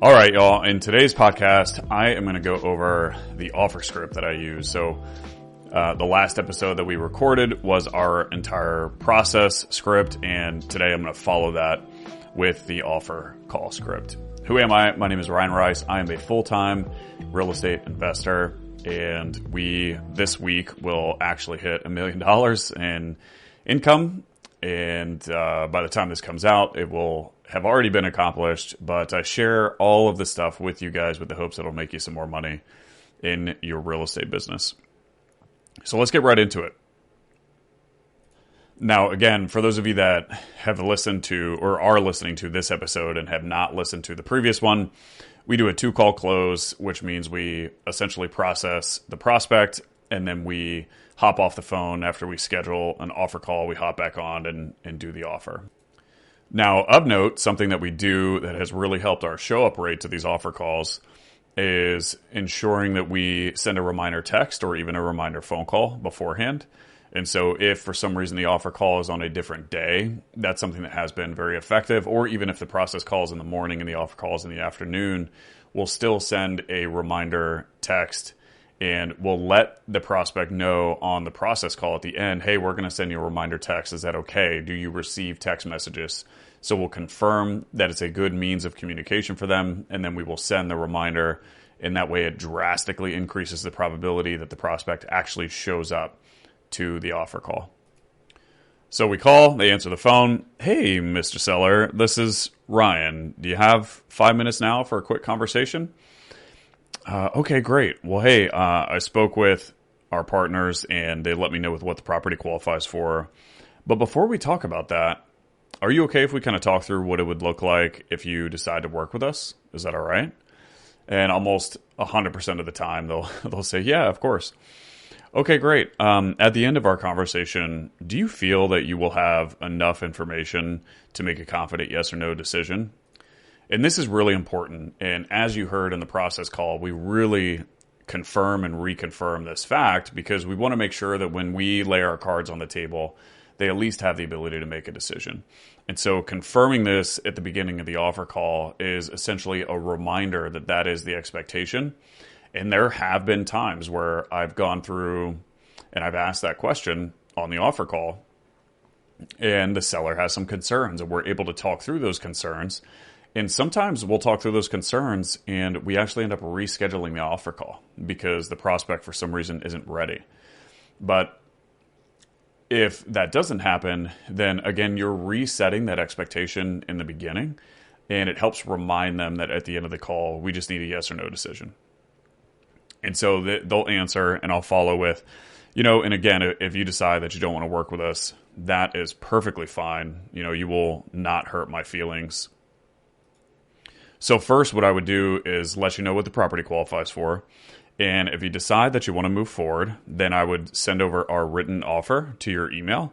All right, y'all. In today's podcast, I am going to go over the offer script that I use. So the last episode that we recorded was our entire process script, and today I'm going to follow that with the offer call script. Who am I? My name is Ryan Rice. I am a full-time real estate investor, and we this week will actually hit $1 million in income. And by the time this comes out, it will have already been accomplished. But I share all of the stuff with you guys with the hopes that it'll make you some more money in your real estate business. So let's get right into it. Now, again, for those of you that have listened to or are listening to this episode and have not listened to the previous one, we do a 2-call close, which means we essentially process the prospect and then we hop off the phone after we schedule an offer call. We hop back on and do the offer. Now, of note, something that we do that has really helped our show up rate to these offer calls is ensuring that we send a reminder text or even a reminder phone call beforehand. And so if for some reason the offer call is on a different day, that's something that has been very effective. Or even if the process call is in the morning and the offer call is in the afternoon, we'll still send a reminder text and we'll let the prospect know on the process call at the end, hey, we're going to send you a reminder text. Is that okay? Do you receive text messages? So we'll confirm that it's a good means of communication for them, and then we will send the reminder. In that way, it drastically increases the probability that the prospect actually shows up to the offer call. So we call, they answer the phone. Hey, Mr. Seller, this is Ryan. Do you have 5 minutes now for a quick conversation? Okay, great. Well, hey, I spoke with our partners and they let me know with what the property qualifies for. But before we talk about that, are you okay if we kind of talk through what it would look like if you decide to work with us? Is that all right? And almost 100% of the time, they'll say, yeah, of course. Okay, great. At the end of our conversation, do you feel that you will have enough information to make a confident yes or no decision? And this is really important. And as you heard in the process call, we really confirm and reconfirm this fact because we want to make sure that when we lay our cards on the table, they at least have the ability to make a decision. And so confirming this at the beginning of the offer call is essentially a reminder that that is the expectation. And there have been times where I've gone through and I've asked that question on the offer call and the seller has some concerns and we're able to talk through those concerns. And sometimes we'll talk through those concerns and we actually end up rescheduling the offer call because the prospect for some reason isn't ready. But if that doesn't happen, then again, you're resetting that expectation in the beginning and it helps remind them that at the end of the call, we just need a yes or no decision. And so they'll answer and I'll follow with, and again, if you decide that you don't want to work with us, that is perfectly fine. You will not hurt my feelings. So first, what I would do is let you know what the property qualifies for. And if you decide that you want to move forward, then I would send over our written offer to your email.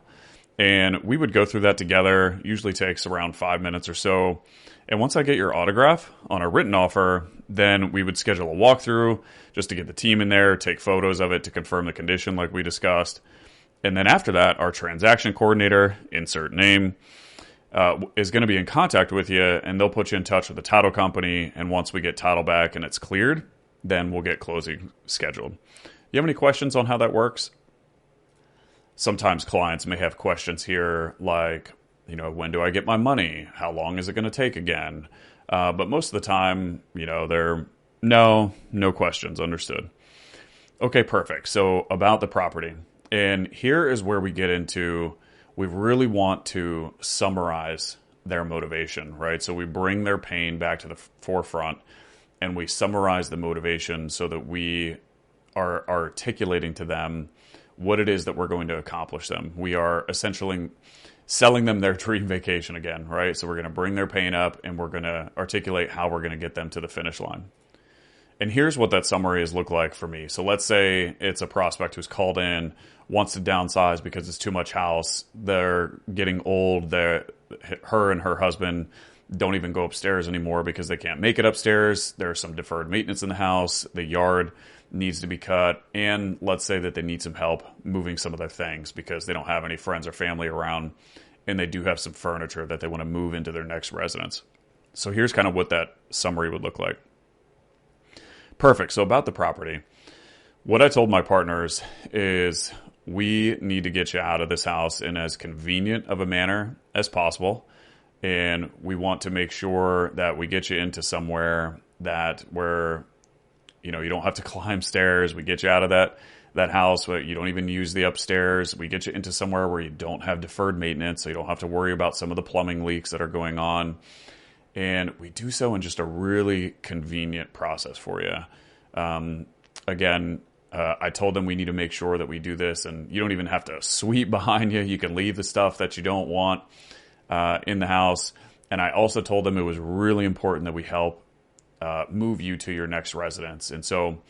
And we would go through that together. Usually takes around 5 minutes or so. And once I get your autograph on a written offer, then we would schedule a walkthrough just to get the team in there, take photos of it to confirm the condition like we discussed. And then after that, our transaction coordinator, insert name, is going to be in contact with you and they'll put you in touch with the title company. And once we get title back and it's cleared, then we'll get closing scheduled. You have any questions on how that works? Sometimes clients may have questions here like, when do I get my money? How long is it going to take again? But most of the time, they're no questions, understood. Okay, perfect. So about the property. And here is where we get into, we really want to summarize their motivation, right? So we bring their pain back to the forefront and we summarize the motivation so that we are articulating to them what it is that we're going to accomplish them. We are essentially selling them their dream vacation again, right? So we're going to bring their pain up and we're going to articulate how we're going to get them to the finish line. And here's what that summary has looked like for me. So let's say it's a prospect who's called in, wants to downsize because it's too much house. They're getting old. Her and her husband don't even go upstairs anymore because they can't make it upstairs. There's some deferred maintenance in the house. The yard needs to be cut. And let's say that they need some help moving some of their things because they don't have any friends or family around and they do have some furniture that they want to move into their next residence. So here's kind of what that summary would look like. Perfect. So about the property, what I told my partners is we need to get you out of this house in as convenient of a manner as possible. And we want to make sure that we get you into somewhere where you don't have to climb stairs. We get you out of that house where you don't even use the upstairs. We get you into somewhere where you don't have deferred maintenance, so you don't have to worry about some of the plumbing leaks that are going on. And we do so in just a really convenient process for you. I told them we need to make sure that we do this, and you don't even have to sweep behind you. You can leave the stuff that you don't want in the house. And I also told them it was really important that we help move you to your next residence. And so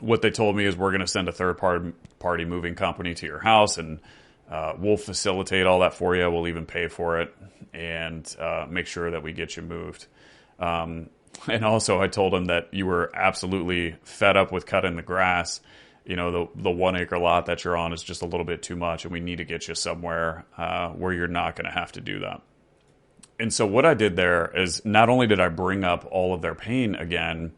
what they told me is we're going to send a third-party moving company to your house, and we'll facilitate all that for you. We'll even pay for it and make sure that we get you moved. And also I told them that you were absolutely fed up with cutting the grass. The 1 acre lot that you're on is just a little bit too much, and we need to get you somewhere where you're not going to have to do that. And so what I did there is not only did I bring up all of their pain again,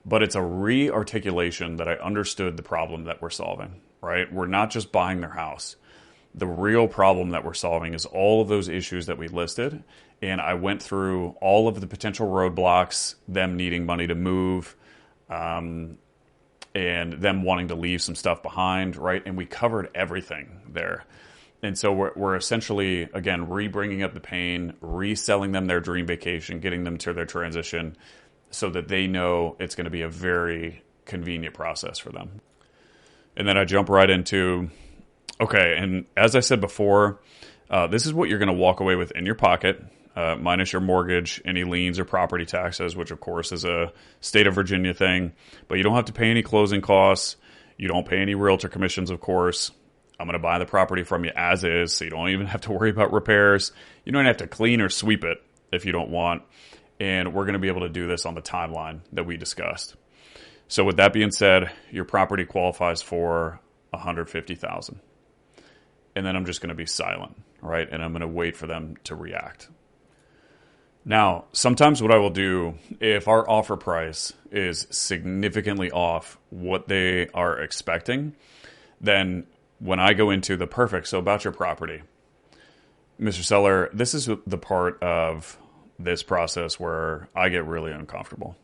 but it's a re-articulation that I understood the problem that we're solving, right? We're not just buying their house. The real problem that we're solving is all of those issues that we listed. And I went through all of the potential roadblocks, them needing money to move, and them wanting to leave some stuff behind, right? And we covered everything there. And so we're essentially, again, re-bringing up the pain, reselling them their dream vacation, getting them to their transition so that they know it's going to be a very convenient process for them. And then I jump right into, okay, and as I said before, this is what you're going to walk away with in your pocket, minus your mortgage, any liens or property taxes, which of course is a state of Virginia thing. But you don't have to pay any closing costs. You don't pay any realtor commissions, of course. I'm going to buy the property from you as is, so you don't even have to worry about repairs. You don't have to clean or sweep it if you don't want. And we're going to be able to do this on the timeline that we discussed. So with that being said, your property qualifies for $150,000. And then I'm just going to be silent, right? And I'm going to wait for them to react. Now, sometimes what I will do, if our offer price is significantly off what they are expecting, then when I go into the perfect, so about your property, Mr. Seller, this is the part of this process where I get really uncomfortable.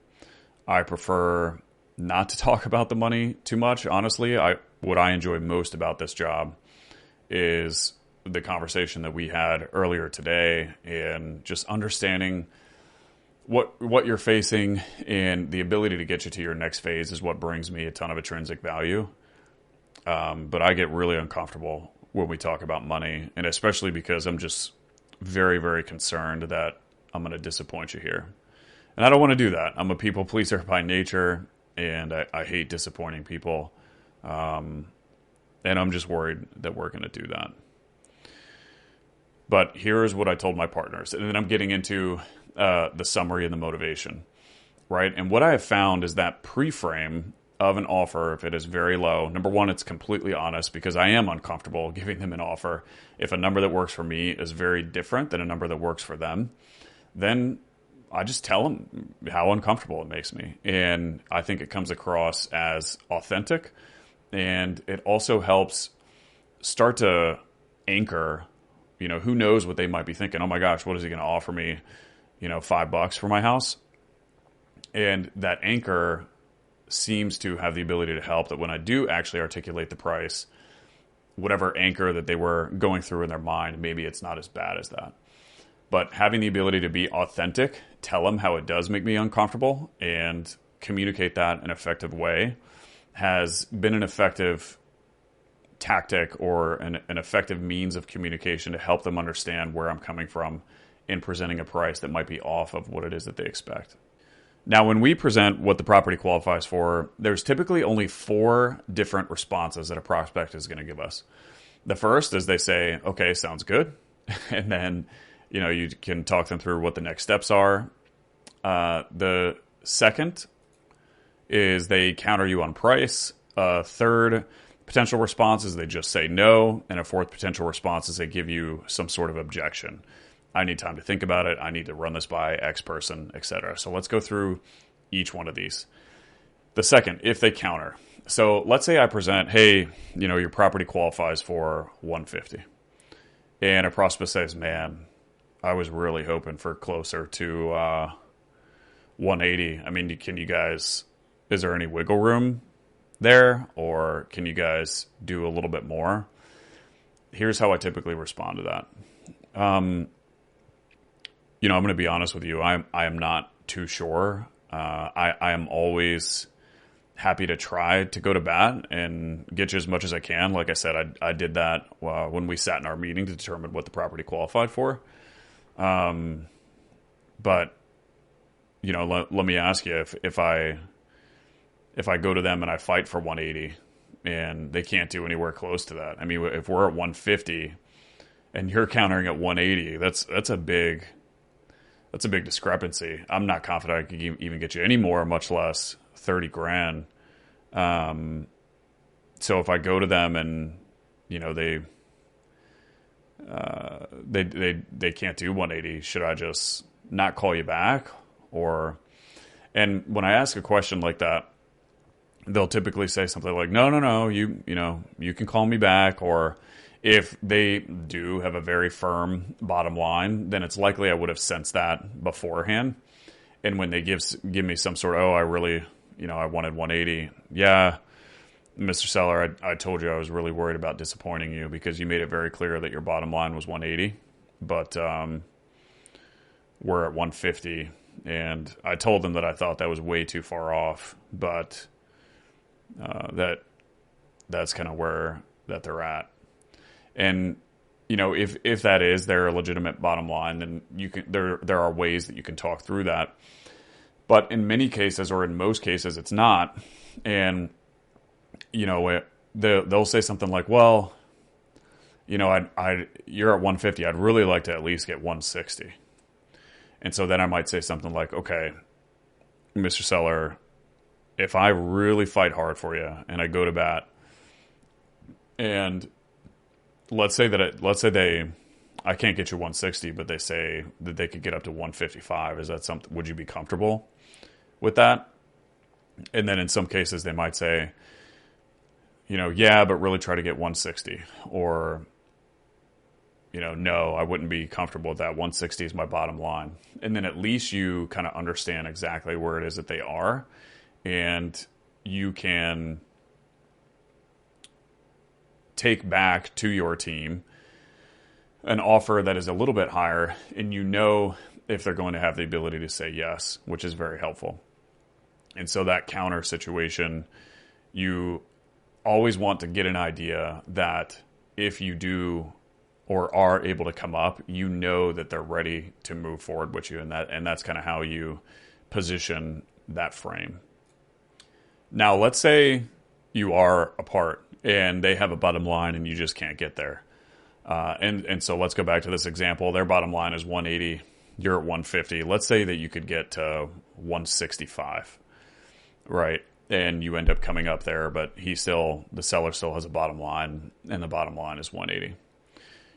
I prefer not to talk about the money too much. Honestly, what I enjoy most about this job is the conversation that we had earlier today and just understanding what you're facing, and the ability to get you to your next phase is what brings me a ton of intrinsic value. But I get really uncomfortable when we talk about money, and especially because I'm just very, very concerned that I'm going to disappoint you here. And I don't want to do that. I'm a people pleaser by nature, and I hate disappointing people. And I'm just worried that we're going to do that. But here's what I told my partners. And then I'm getting into the summary and the motivation, right? And what I have found is that pre-frame of an offer, if it is very low, number one, it's completely honest because I am uncomfortable giving them an offer. If a number that works for me is very different than a number that works for them, then I just tell them how uncomfortable it makes me. And I think it comes across as authentic. And it also helps start to anchor, who knows what they might be thinking. Oh my gosh, what is he going to offer me? $5 for my house. And that anchor seems to have the ability to help that when I do actually articulate the price, whatever anchor that they were going through in their mind, maybe it's not as bad as that. But having the ability to be authentic, tell them how it does make me uncomfortable, and communicate that in an effective way has been an effective tactic or an effective means of communication to help them understand where I'm coming from in presenting a price that might be off of what it is that they expect. Now, when we present what the property qualifies for, there's typically only 4 different responses that a prospect is going to give us. The first is they say, okay, sounds good. And then, you can talk them through what the next steps are. The second is they counter you on price. Third potential response is they just say no. And a fourth potential response is they give you some sort of objection. I need time to think about it. I need to run this by X person, etc. So let's go through each one of these. The second, if they counter. So let's say I present, hey, your property qualifies for 150. And a prospect says, man, I was really hoping for closer to 180. I mean, is there any wiggle room there? Or can you guys do a little bit more? Here's how I typically respond to that. I'm going to be honest with you. I am not too sure. I am always happy to try to go to bat and get you as much as I can. Like I said, I did that when we sat in our meeting to determine what the property qualified for. But let me ask you, if I go to them and I fight for 180 and they can't do anywhere close to that. I mean, if we're at 150 and you're countering at 180, that's a big discrepancy. I'm not confident I can even get you any more, much less 30 grand. So if I go to them and, they can't do 180, should I just not call you back? And when I ask a question like that, they'll typically say something like, no, you can call me back. Or if they do have a very firm bottom line, then it's likely I would have sensed that beforehand. And when they give me some sort of, I really, I wanted 180. Yeah, Mr. Seller, I told you I was really worried about disappointing you because you made it very clear that your bottom line was 180, but we're at 150. And I told them that I thought that was way too far off, but that's kind of where that they're at. And if that is their legitimate bottom line, then there are ways that you can talk through that. But in many cases, or in most cases, it's not. And they'll say something like, well, you're at 150. I'd really like to at least get 160. And so then I might say something like, okay, Mr. Seller, if I really fight hard for you and I go to bat, and let's say I can't get you 160, but they say that they could get up to 155. Is that something? Would you be comfortable with that? And then in some cases they might say, yeah, but really try to get 160, or no, I wouldn't be comfortable with that. 160 is my bottom line. And then at least you kind of understand exactly where it is that they are, and you can take back to your team an offer that is a little bit higher, and if they're going to have the ability to say yes, which is very helpful. And so that counter situation, you always want to get an idea that if you do or are able to come up, that they're ready to move forward with you, and that's kind of how you position that frame. Now, let's say you are apart and they have a bottom line and you just can't get there. And so let's go back to this example. Their bottom line is 180. You're at 150. Let's say that you could get to 165, right? And you end up coming up there, but the seller still has a bottom line, and the bottom line is 180.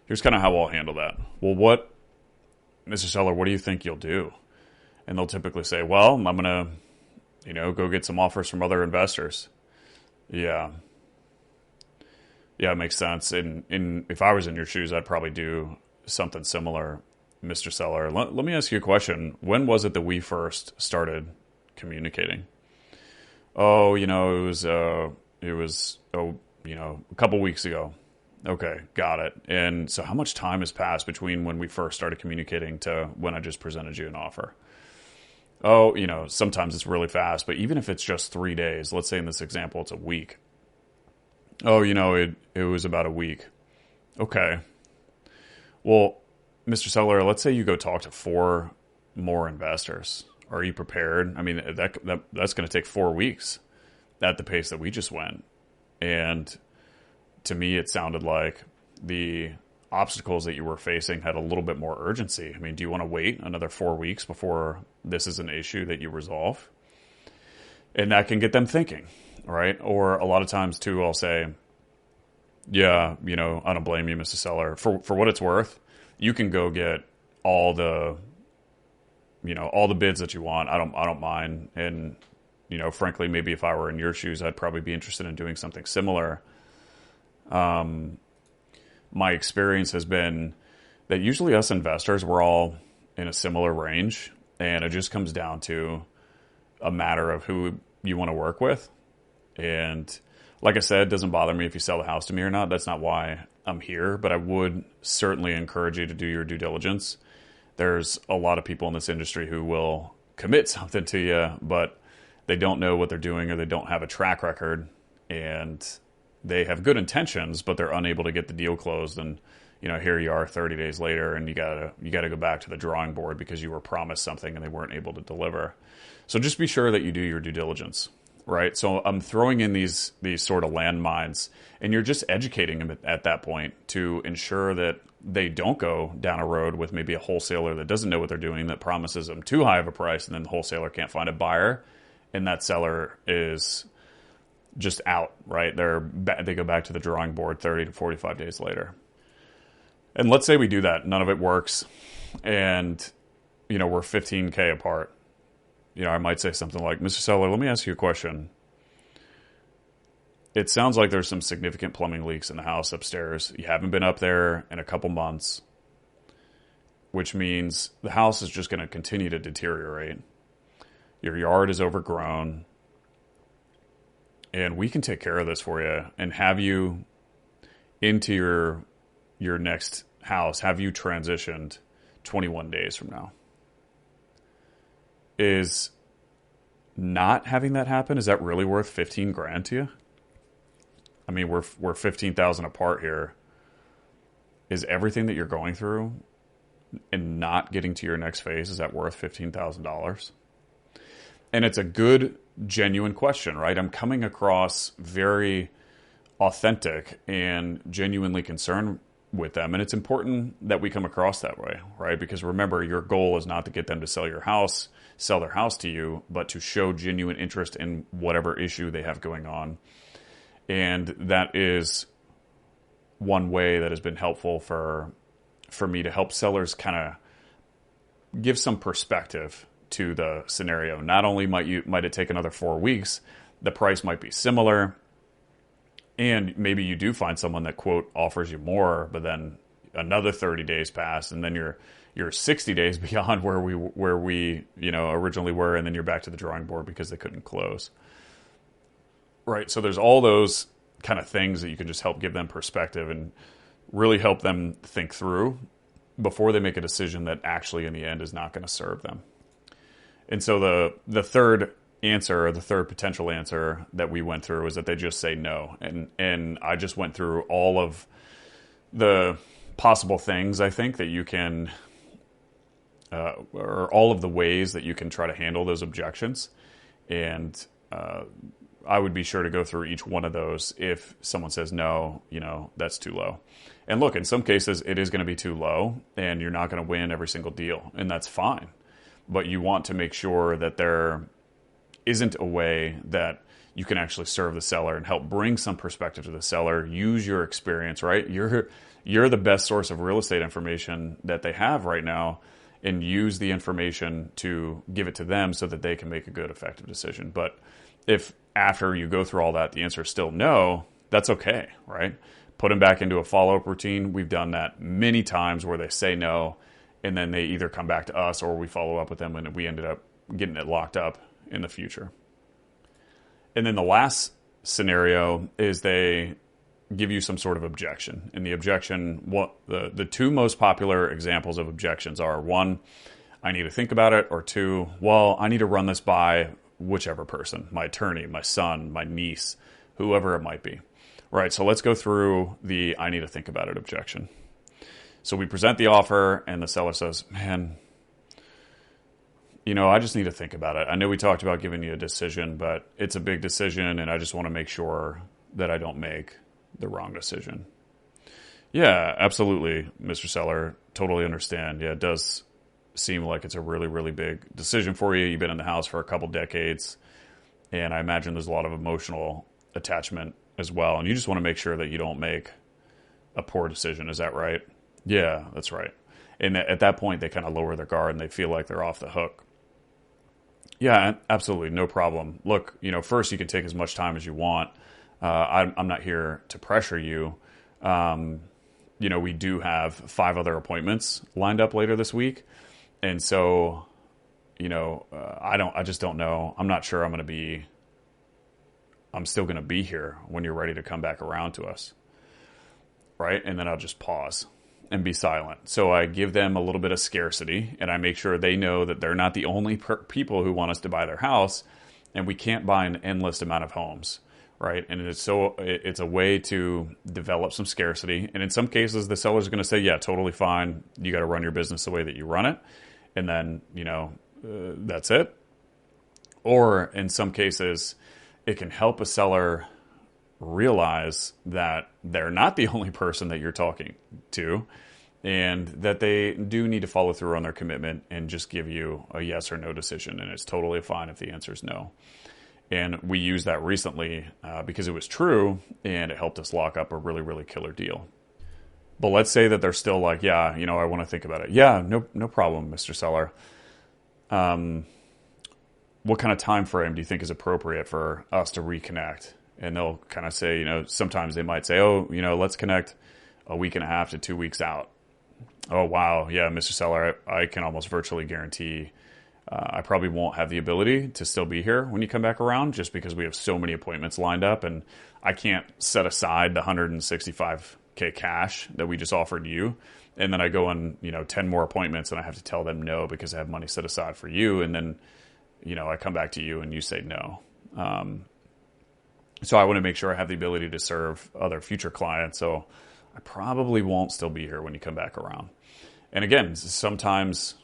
Here's kind of how I'll handle that. Well, Mr. Seller, what do you think you'll do? And they'll typically say, well, I'm going to, go get some offers from other investors. Yeah, it makes sense. And if I was in your shoes, I'd probably do something similar, Mr. Seller. Let me ask you a question. When was it that we first started communicating? Oh, it was a couple weeks ago. Okay, got it. And so how much time has passed between when we first started communicating to when I just presented you an offer? Oh, sometimes it's really fast, but even if it's just 3 days, let's say in this example, it's a week. Oh, it was about a week. Okay. Well, Mr. Seller, let's say you go talk to 4 more investors. Are you prepared? I mean, that's going to take 4 weeks at the pace that we just went. And to me, it sounded like the obstacles that you were facing had a little bit more urgency. I mean, do you want to wait another 4 weeks before this is an issue that you resolve? And that can get them thinking, right? Or a lot of times too, I'll say, yeah, I don't blame you, Mr. Seller. For what it's worth, you can go get all the, all the bids that you want. I don't mind. And, frankly, maybe if I were in your shoes, I'd probably be interested in doing something similar. My experience has been that usually us investors, we're all in a similar range, and it just comes down to a matter of who you want to work with. And like I said, it doesn't bother me if you sell the house to me or not. That's not why I'm here, but I would certainly encourage you to do your due diligence. There's a lot of people in this industry who will commit something to you, but they don't know what they're doing, or they don't have a track record, and they have good intentions, but they're unable to get the deal closed. And, here you are 30 days later, and you gotta go back to the drawing board because you were promised something and they weren't able to deliver. So just be sure that you do your due diligence, right? So I'm throwing in these sort of landmines, and you're just educating them at that point to ensure that they don't go down a road with maybe a wholesaler that doesn't know what they're doing, that promises them too high of a price, and then the wholesaler can't find a buyer, and that seller is just out, right? They go back to the drawing board 30 to 45 days later. And let's say we do that. None of it works. And, we're 15K apart. I might say something like, Mr. Seller, let me ask you a question. It sounds like there's some significant plumbing leaks in the house upstairs. You haven't been up there in a couple months, which means the house is just going to continue to deteriorate. Your yard is overgrown. And we can take care of this for you and have you into your next house, have you transitioned 21 days from now. Is not having that happen, is that really worth 15 grand to you? I mean, we're 15,000 apart here. Is everything that you're going through and not getting to your next phase, is that worth $15,000? And it's a good, genuine question, right? I'm coming across very authentic and genuinely concerned with them. And it's important that we come across that way, right? Because remember, your goal is not to get them to sell their house to you, but to show genuine interest in whatever issue they have going on. And that is one way that has been helpful for me to help sellers kind of give some perspective to the scenario. Not only might it take another 4 weeks, the price might be similar, and maybe you do find someone that, quote, offers you more, but then another 30 days pass, and then you're 60 days beyond where we originally were, and then you're back to the drawing board because they couldn't close. Right, so there's all those kind of things that you can just help give them perspective and really help them think through before they make a decision that actually in the end is not going to serve them. And so the third answer, or the third potential answer that we went through, is that they just say no. And I just went through all of the possible things, I think, that you can, or all of the ways that you can try to handle those objections. And I would be sure to go through each one of those. If someone says no, that's too low. And look, in some cases, it is going to be too low, and you're not going to win every single deal, and that's fine. But you want to make sure that there isn't a way that you can actually serve the seller and help bring some perspective to the seller. Use your experience, right? You're the best source of real estate information that they have right now, and use the information to give it to them so that they can make a good, effective decision. But if after you go through all that, the answer is still no, that's okay, right? Put them back into a follow-up routine. We've done that many times where they say no, and then they either come back to us or we follow up with them, and we ended up getting it locked up in the future. And then the last scenario is they give you some sort of objection. And the objection, the two most popular examples of objections are, one, I need to think about it, or two, well, I need to run this by whichever person, my attorney, my son, my niece, whoever it might be. Right, so let's go through the I need to think about it objection. So we present the offer, and the seller says, man, I just need to think about it. I know we talked about giving you a decision, but it's a big decision, and I just want to make sure that I don't make the wrong decision. Yeah, absolutely, Mr. Seller. Totally understand. Yeah, it does seem like it's a really, really big decision for you. You've been in the house for a couple decades, and I imagine there's a lot of emotional attachment as well, and you just want to make sure that you don't make a poor decision. Is that right? Yeah, that's right. And at that point, they kind of lower their guard and they feel like they're off the hook. Yeah, absolutely. No problem. Look, first you can take as much time as you want. I'm not here to pressure you. We do have 5 other appointments lined up later this week. And so, I just don't know. I'm not sure I'm still going to be here when you're ready to come back around to us. Right. And then I'll just pause and be silent. So I give them a little bit of scarcity, and I make sure they know that they're not the only people who want us to buy their house, and we can't buy an endless amount of homes, right? And it's a way to develop some scarcity. And in some cases, the seller's going to say, yeah, totally fine. You got to run your business the way that you run it. And then, that's it. Or in some cases, it can help a seller realize that they're not the only person that you're talking to, and that they do need to follow through on their commitment and just give you a yes or no decision. And it's totally fine if the answer is no. And we used that recently because it was true, and it helped us lock up a really, really killer deal. But let's say that they're still like, yeah, I want to think about it. Yeah, no problem, Mr. Seller. What kind of time frame do you think is appropriate for us to reconnect? And they'll kind of say, sometimes they might say, oh, let's connect a week and a half to 2 weeks out. Oh, wow. Yeah, Mr. Seller, I can almost virtually guarantee I probably won't have the ability to still be here when you come back around, just because we have so many appointments lined up, and I can't set aside the $165K cash that we just offered you. And then I go on, 10 more appointments, and I have to tell them no because I have money set aside for you. And then, I come back to you and you say no. So I want to make sure I have the ability to serve other future clients. So I probably won't still be here when you come back around. And again, sometimes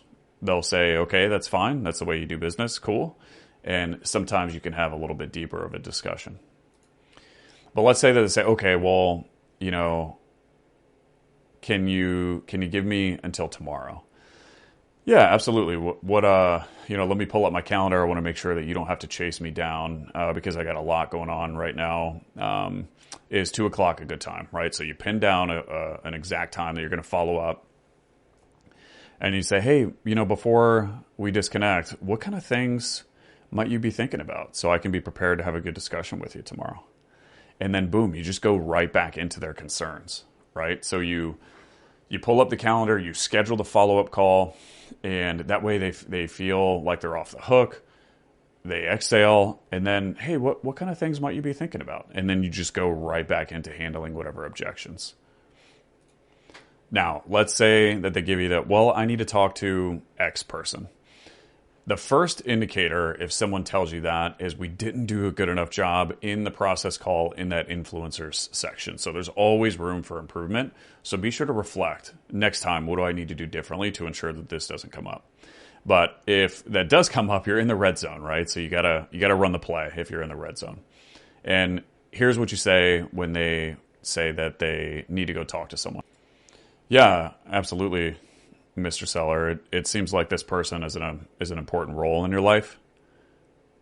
they'll say, okay, that's fine. That's the way you do business. Cool. And sometimes you can have a little bit deeper of a discussion. But let's say that they say, okay, well, can you give me until tomorrow? Yeah, absolutely. Let me pull up my calendar. I want to make sure that you don't have to chase me down because I got a lot going on right now. Is 2:00 a good time, right? So you pin down an exact time that you're going to follow up. And you say, hey, before we disconnect, what kind of things might you be thinking about so I can be prepared to have a good discussion with you tomorrow? And then boom, you just go right back into their concerns, right? So you pull up the calendar, you schedule the follow-up call, and that way they feel like they're off the hook. They exhale, and then, hey, what kind of things might you be thinking about? And then you just go right back into handling whatever objections. Now, let's say that they give you that, well, I need to talk to X person. The first indicator, if someone tells you that, is we didn't do a good enough job in the process call in that influencers section. So there's always room for improvement. So be sure to reflect. Next time, what do I need to do differently to ensure that this doesn't come up? But if that does come up, you're in the red zone, right? So you gotta run the play if you're in the red zone. And here's what you say when they say that they need to go talk to someone. Yeah, absolutely, Mr. Seller. It seems like this person is an important role in your life.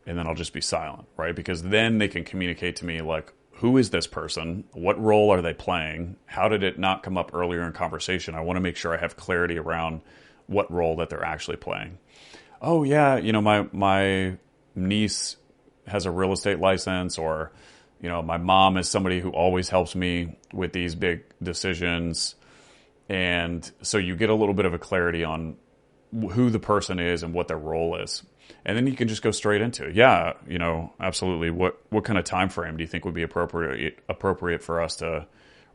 And then I'll just be silent, right? Because then they can communicate to me like, who is this person? What role are they playing? How did it not come up earlier in conversation? I want to make sure I have clarity around what role that they're actually playing. Oh yeah, my niece has a real estate license, or my mom is somebody who always helps me with these big decisions. And so you get a little bit of a clarity on who the person is and what their role is. And then you can just go straight into it. Yeah, absolutely. What kind of time frame do you think would be appropriate for us to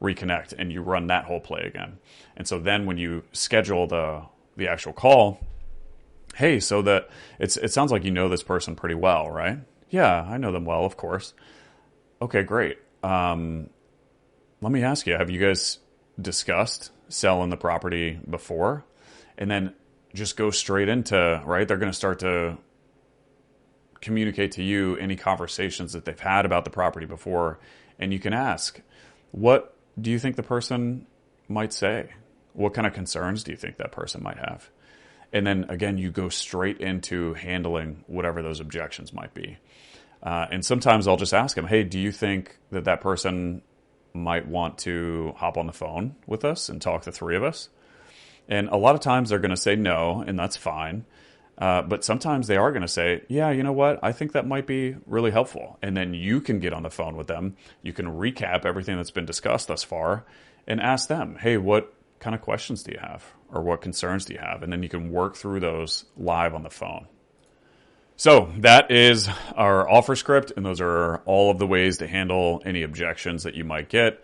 reconnect? And you run that whole play again. And so then when you schedule the actual call, hey, so that it sounds like you know this person pretty well, right? Yeah, I know them well, of course. Okay, great. Let me ask you, have you guys discussed selling the property before? And then just go straight into, right? They're going to start to communicate to you any conversations that they've had about the property before. And you can ask, what do you think the person might say? What kind of concerns do you think that person might have? And then again, you go straight into handling whatever those objections might be. And sometimes I'll just ask them, hey, do you think that person might want to hop on the phone with us and talk, the three of us? And a lot of times they're going to say no, and that's fine. But sometimes they are going to say, yeah, you know what? I think that might be really helpful. And then you can get on the phone with them. You can recap everything that's been discussed thus far and ask them, hey, what kind of questions do you have? Or what concerns do you have? And then you can work through those live on the phone. So that is our offer script. And those are all of the ways to handle any objections that you might get.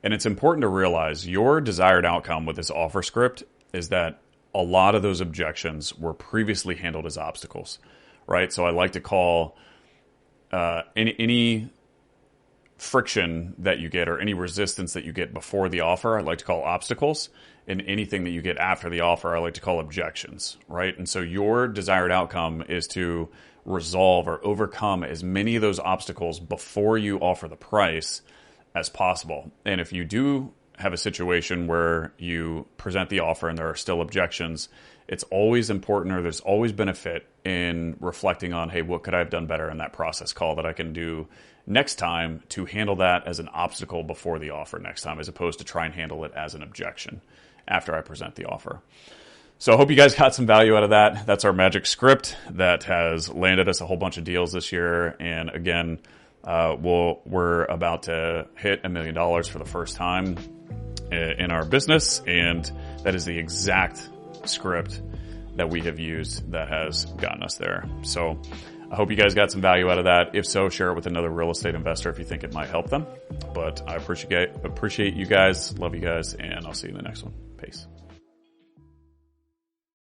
And it's important to realize your desired outcome with this offer script is that a lot of those objections were previously handled as obstacles, right? So I like to call any friction that you get or any resistance that you get before the offer, I like to call obstacles. And anything that you get after the offer, I like to call objections, right? And so your desired outcome is to resolve or overcome as many of those obstacles before you offer the price as possible. And if you do have a situation where you present the offer and there are still objections, it's always important, or there's always benefit in reflecting on, hey, what could I have done better in that process call that I can do next time to handle that as an obstacle before the offer next time, as opposed to try and handle it as an objection after I present the offer. So I hope you guys got some value out of that. That's our magic script that has landed us a whole bunch of deals this year. And again, we're about to hit $1 million for the first time in our business, and that is the exact script that we have used that has gotten us there. So I hope you guys got some value out of that. If so, share it with another real estate investor if you think it might help them. But I appreciate you guys, love you guys, and I'll see you in the next one. Peace.